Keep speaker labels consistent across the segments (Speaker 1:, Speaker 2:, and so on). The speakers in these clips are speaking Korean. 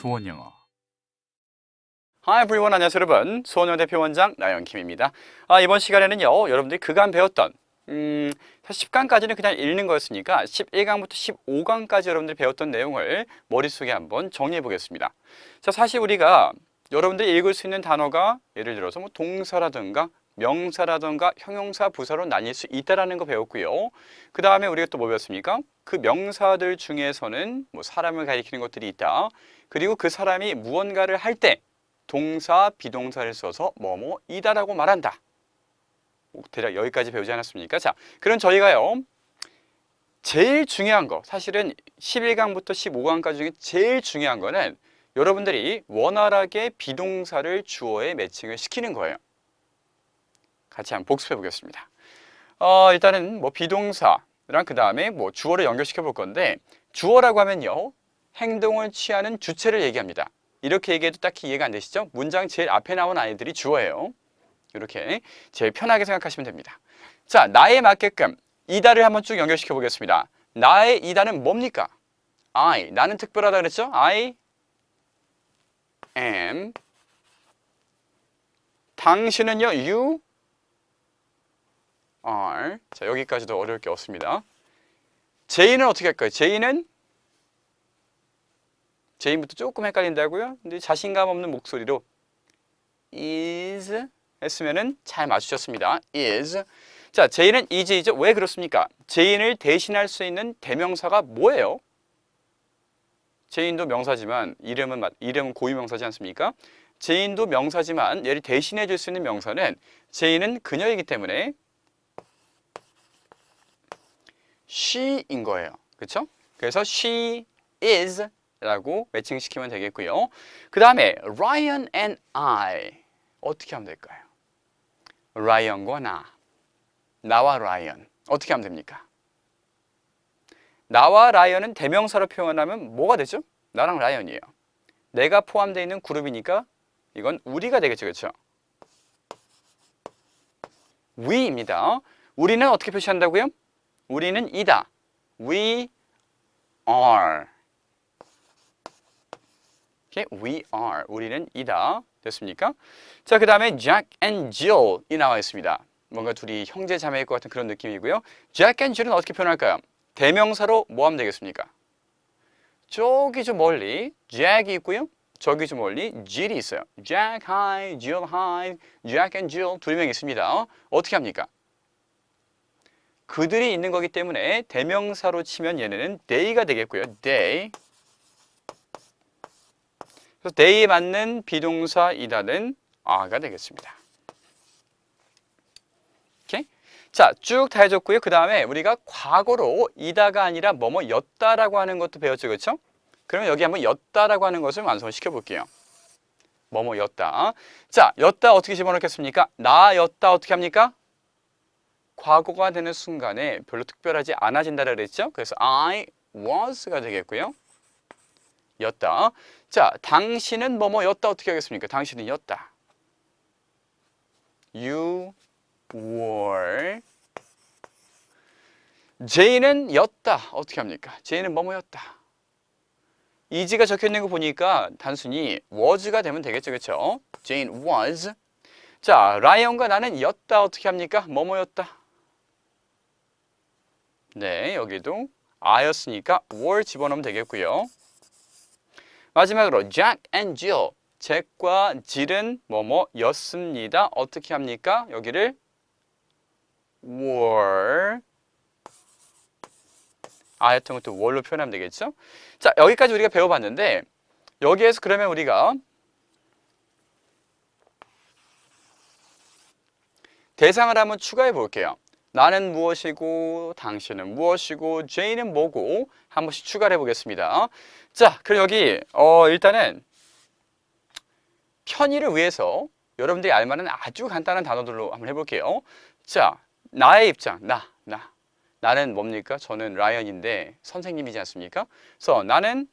Speaker 1: 수원영어.
Speaker 2: Hi everyone, 안녕하세요 여러분. 수원영어 대표 원장 나영킴입니다. 이번 시간에는요, 여러분들이 그간 배웠던 사실 10강까지는 그냥 읽는 거였으니까 11강부터 15강까지 여러분들이 배웠던 내용을 머릿속에 한번 정리해 보겠습니다. 자, 사실 우리가 여러분들이 읽을 수 있는 단어가 예를 들어서 뭐 동사라든가 명사라든가 형용사, 부사로 나뉠 수 있다라는 거 배웠고요. 그 다음에 우리가 또 뭐 배웠습니까? 그 명사들 중에서는 뭐 사람을 가리키는 것들이 있다. 그리고 그 사람이 무언가를 할 때 동사, 비동사를 써서 뭐뭐이다라고 말한다. 대략 여기까지 배우지 않았습니까? 자, 그럼 저희가요, 제일 중요한 거, 사실은 11강부터 15강까지 중에 제일 중요한 거는 여러분들이 원활하게 비동사를 주어에 매칭을 시키는 거예요. 같이 한번 복습해 보겠습니다. 일단은 뭐 비동사랑 그 다음에 뭐 주어를 연결시켜 볼 건데, 주어라고 하면요, 행동을 취하는 주체를 얘기합니다. 이렇게 얘기해도 딱히 이해가 안 되시죠? 문장 제일 앞에 나온 아이들이 주어예요. 이렇게 제일 편하게 생각하시면 됩니다. 자, 나에 맞게끔 이다를 한번 쭉 연결시켜 보겠습니다. 나의 이다는 뭡니까? I, 나는 특별하다 그랬죠? I am. 당신은요, you are. 자, 여기까지도 어려울 게 없습니다. 제이는 어떻게 할까요? 제이부터 조금 헷갈린다고요? 근데 자신감 없는 목소리로 is 했으면은 잘 맞추셨습니다. is. 자, 제이는 is이죠. 왜 그렇습니까? 제인을 대신할 수 있는 대명사가 뭐예요? 제인도 명사지만 이름은 고유명사지 않습니까? 제인도 명사지만 얘를 대신해 줄 수 있는 명사는 제인은 그녀이기 때문에 she인 거예요. 그렇죠? 그래서 she is 라고 매칭시키면 되겠고요. 그 다음에 Ryan and I 어떻게 하면 될까요? 라이언과 나와 라이언 어떻게 하면 됩니까? 나와 라이언은 대명사로 표현하면 뭐가 되죠? 나랑 라이언이에요. 내가 포함되어 있는 그룹이니까 이건 우리가 되겠죠. 그렇죠? we입니다. 우리는 어떻게 표시한다고요? 우리는 이다. We are. We are. 우리는 이다. 됐습니까? 자, 그 다음에 Jack and Jill이 나와 있습니다. 뭔가 둘이 형제 자매일 것 같은 그런 느낌이고요. Jack and Jill은 어떻게 표현할까요? 대명사로 뭐 하면 되겠습니까? 저기 좀 멀리 Jack이 있고요. 저기 좀 멀리 Jill이 있어요. Jack hi, Jill hi, Jack and Jill 두 명 있습니다. 어떻게 합니까? 그들이 있는 거기 때문에 대명사로 치면 얘네는 they가 되겠고요. they. 그래서 they에 맞는 비동사 이다는 are가 되겠습니다. 오케이? 자, 쭉 다 해줬고요. 그 다음에 우리가 과거로 이다가 아니라 뭐뭐였다라고 하는 것도 배웠죠. 그렇죠? 그러면 여기 한번 였다라고 하는 것을 완성시켜 볼게요. 뭐뭐였다. 자, 였다 어떻게 집어넣겠습니까? 나였다 어떻게 합니까? 과거가 되는 순간에 별로 특별하지 않아진다 그랬죠? 그래서 I was가 되겠고요. 였다. 자, 당신은 뭐뭐였다 어떻게 하겠습니까? 당신은 였다. You were. 제이는 였다. 어떻게 합니까? 제이는 뭐뭐였다. is가 적혀 있는 거 보니까 단순히 was가 되면 되겠죠. 그렇죠? Jane was. 자, 라이언과 나는 였다. 어떻게 합니까? 뭐뭐였다. 네, 여기도 a였으니까 were 집어넣으면 되겠고요. 마지막으로 Jack and Jill. 잭과 질은 뭐뭐였습니다. 어떻게 합니까? 여기를 were. 아였던 것도 were로 표현하면 되겠죠? 자, 여기까지 우리가 배워봤는데 여기에서 그러면 우리가 대상을 한번 추가해 볼게요. 나는 무엇이고 당신은 무엇이고 제이는 뭐고 한 번씩 추가를 해보겠습니다. 자, 그럼 여기 일단은 편의를 위해서 여러분들이 알만한 아주 간단한 단어들로 한번 해볼게요. 자, 나의 입장, 나는 뭡니까? 저는 라이언인데 선생님이지 않습니까? 그래서 나는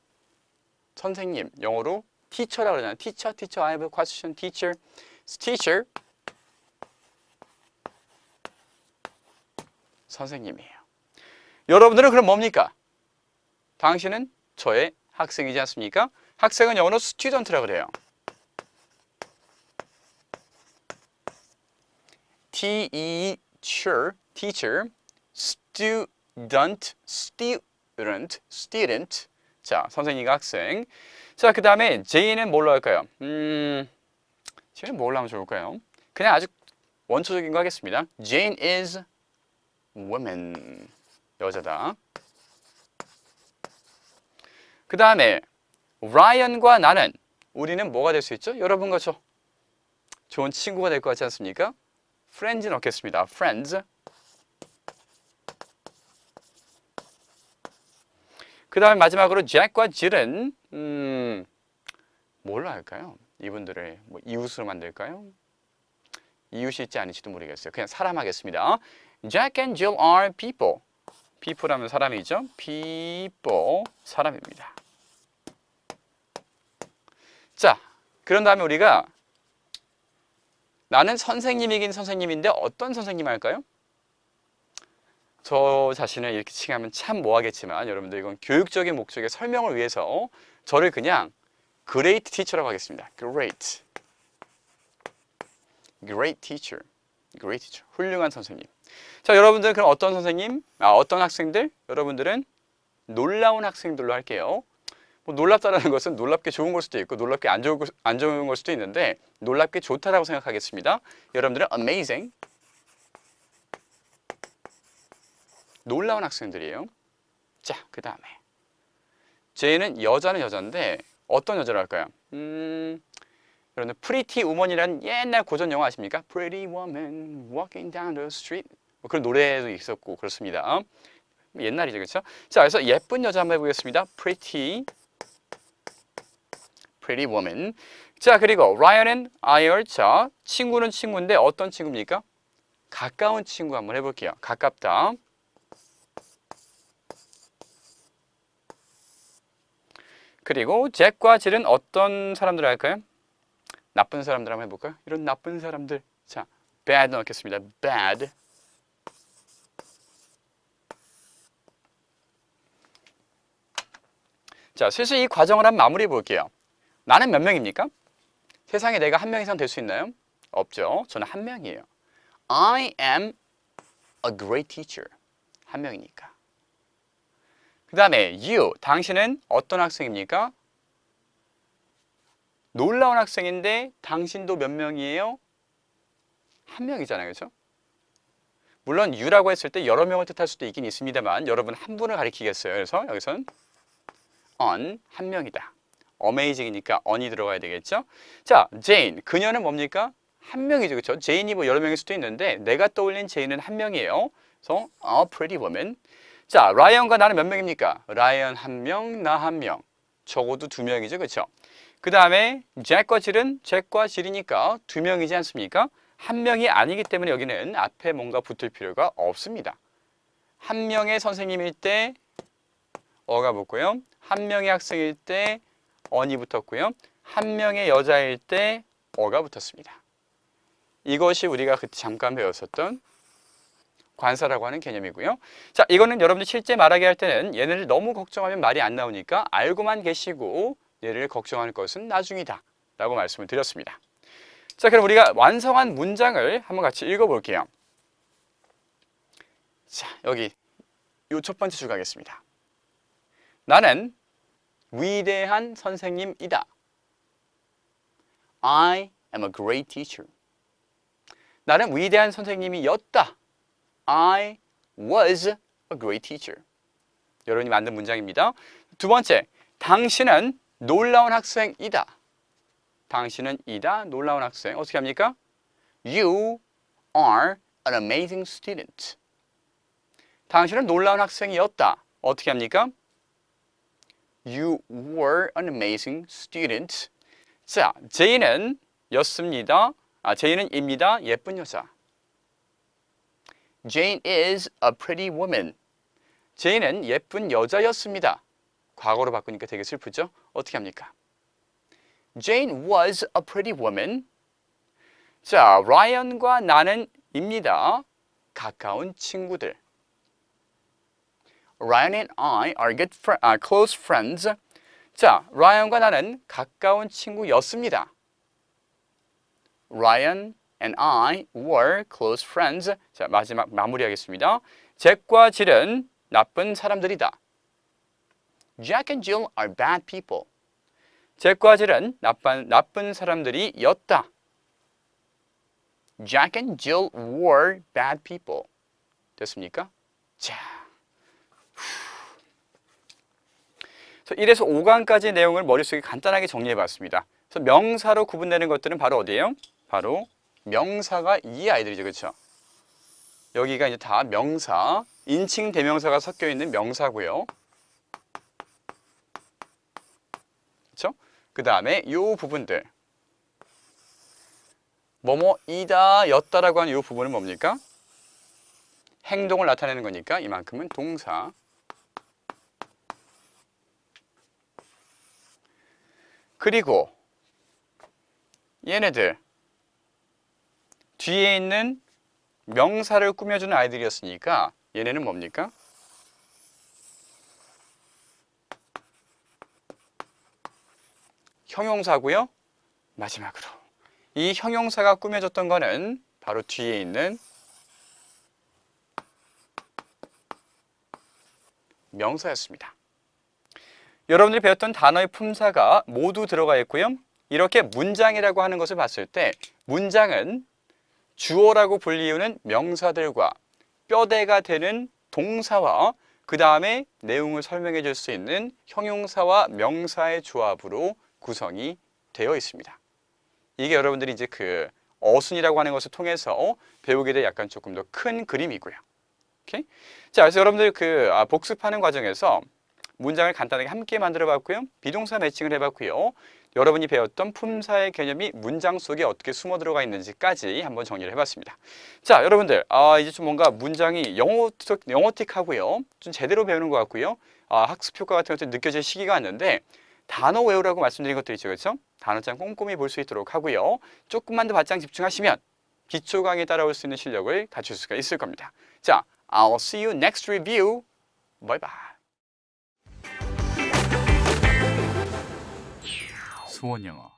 Speaker 2: 선생님, 영어로 teacher라고 그러잖아요. teacher, I have a question, teacher. teacher, 선생님이에요. 여러분들은 그럼 뭡니까? 당신은 저의 학생이지 않습니까? 학생은 영어로 student라고 그래요. teacher, teacher, student. 자, 선생님과 학생. 자, 그 다음에 J는 뭘로 할까요? J는 뭘로 하면 좋을까요? 그냥 아주 원초적인 거 하겠습니다. Jane is woman. 여자다. 그 다음에 Ryan과 나는 우리는 뭐가 될 수 있죠? 여러분과 저 좋은 친구가 될 것 같지 않습니까? Friends 넣겠습니다. Friends. 그 다음에 마지막으로 Jack과 Jill은 뭘로 할까요? 이분들을 뭐 이웃으로 만들까요? 이웃이 있지 않을지도 모르겠어요. 그냥 사람 하겠습니다. Jack and Jill are people. people 하면 사람이죠. people, 사람입니다. 자, 그런 다음에 우리가 나는 선생님이긴 선생님인데 어떤 선생님 할까요? 저 자신을 이렇게 칭하면 참 뭐하겠지만 여러분들 이건 교육적인 목적의 설명을 위해서 저를 그냥 Great Teacher라고 하겠습니다. Great Teacher. Great Teacher. 훌륭한 선생님. 자, 여러분들은 그럼 어떤 선생님? 어떤 학생들? 여러분들은 놀라운 학생들로 할게요. 뭐 놀랍다라는 것은 놀랍게 좋은 걸 수도 있고 놀랍게 안 좋은 걸 수도 있는데 놀랍게 좋다라고 생각하겠습니다. 여러분들은 amazing. 놀라운 학생들이에요. 자, 그 다음에 J는 여자는 여자인데 어떤 여자를 할까요? 여러분들 Pretty Woman이라는 옛날 고전 영화 아십니까? Pretty Woman walking down the street. 뭐 그런 노래도 있었고 그렇습니다. 옛날이죠, 그렇죠? 자, 그래서 예쁜 여자 한번 해보겠습니다. Pretty Woman. 자, 그리고 Ryan은 IR. 자, 친구는 친구인데 어떤 친구입니까? 가까운 친구 한번 해볼게요. 가깝다. 그리고 잭과 질은 어떤 사람들 할까요? 나쁜 사람들 한번 해볼까요? 이런 나쁜 사람들. 자, bad 넣겠습니다. bad. 자, 슬슬 이 과정을 한번 마무리해 볼게요. 나는 몇 명입니까? 세상에 내가 한 명 이상 될 수 있나요? 없죠. 저는 한 명이에요. I am a great teacher. 한 명이니까. 그 다음에 you, 당신은 어떤 학생입니까? 놀라운 학생인데 당신도 몇 명이에요? 한 명이잖아요, 그렇죠? 물론 you라고 했을 때 여러 명을 뜻할 수도 있긴 있습니다만 여러분 한 분을 가리키겠어요. 그래서 여기서는 on, 한 명이다. amazing이니까 on이 들어가야 되겠죠? 자, Jane, 그녀는 뭡니까? 한 명이죠, 그렇죠? Jane이 뭐 여러 명일 수도 있는데 내가 떠올린 Jane은 한 명이에요. 그래서 a pretty woman. 자, 라이언과 나는 몇 명입니까? 라이언 한 명, 나 한 명. 적어도 두 명이죠, 그렇죠? 그 다음에 잭과 질은 잭과 질이니까 두 명이지 않습니까? 한 명이 아니기 때문에 여기는 앞에 뭔가 붙을 필요가 없습니다. 한 명의 선생님일 때 어가 붙고요. 한 명의 학생일 때 on이 붙었고요. 한 명의 여자일 때 어가 붙었습니다. 이것이 우리가 그때 잠깐 배웠었던 관사라고 하는 개념이고요. 자, 이거는 여러분들 실제 말하게 할 때는 얘네를 너무 걱정하면 말이 안 나오니까 알고만 계시고 얘를 걱정할 것은 나중이다 라고 말씀을 드렸습니다. 자, 그럼 우리가 완성한 문장을 한번 같이 읽어볼게요. 자, 여기 이 첫 번째 줄 가겠습니다. 나는 위대한 선생님이다. I am a great teacher. 나는 위대한 선생님이었다. I was a great teacher. 여러분이 만든 문장입니다. 두 번째, 당신은 놀라운 학생이다. 당신은 이다, 놀라운 학생. 어떻게 합니까? You are an amazing student. 당신은 놀라운 학생이었다. 어떻게 합니까? You were an amazing student. 자, J는 였습니다. J는 입니다. 예쁜 여자. Jane is a pretty woman. Jane은 예쁜 여자였습니다. 과거로 바꾸니까 되게 슬프죠? 어떻게 합니까? Jane was a pretty woman. 자, Ryan과 나는 입니다. 가까운 친구들. Ryan and I are close friends. 자, 라이언과 나는 가까운 친구였습니다. Ryan and I were close friends. 자, 마지막 마무리하겠습니다. 잭과 질은 나쁜 사람들이다. Jack and Jill are bad people. 잭과 질은 나쁜 사람들이었다. Jack and Jill were bad people. 됐습니까? 자, 1에서 5강까지 내용을 머릿속에 간단하게 정리해봤습니다. 그래서 명사로 구분되는 것들은 바로 어디예요? 바로 명사가 이 아이들이죠. 그렇죠? 여기가 이제 다 명사, 인칭 대명사가 섞여 있는 명사고요. 그렇죠? 그 다음에 이 부분들 뭐뭐이다, 였다라고 하는 이 부분은 뭡니까? 행동을 나타내는 거니까 이만큼은 동사. 그리고 얘네들 뒤에 있는 명사를 꾸며주는 아이들이었으니까 얘네는 뭡니까? 형용사고요. 마지막으로 이 형용사가 꾸며졌던 거는 바로 뒤에 있는 명사였습니다. 여러분들이 배웠던 단어의 품사가 모두 들어가 있고요. 이렇게 문장이라고 하는 것을 봤을 때 문장은 주어라고 불리우는 명사들과 뼈대가 되는 동사와 그 다음에 내용을 설명해 줄 수 있는 형용사와 명사의 조합으로 구성이 되어 있습니다. 이게 여러분들이 이제 그 어순이라고 하는 것을 통해서 배우게 될 약간 조금 더 큰 그림이고요. 오케이? 자, 그래서 여러분들 복습하는 과정에서 문장을 간단하게 함께 만들어 봤고요. 비동사 매칭을 해봤고요. 여러분이 배웠던 품사의 개념이 문장 속에 어떻게 숨어 들어가 있는지까지 한번 정리를 해봤습니다. 자, 여러분들 이제 좀 뭔가 문장이 영어틱하고요. 좀 제대로 배우는 것 같고요. 학습 효과 같은 것도 느껴질 시기가 왔는데 단어 외우라고 말씀드린 것도 있죠. 그렇죠? 단어장 꼼꼼히 볼 수 있도록 하고요. 조금만 더 바짝 집중하시면 기초 강의 따라올 수 있는 실력을 갖출 수가 있을 겁니다. 자, I'll see you next review. Bye bye. 수원영어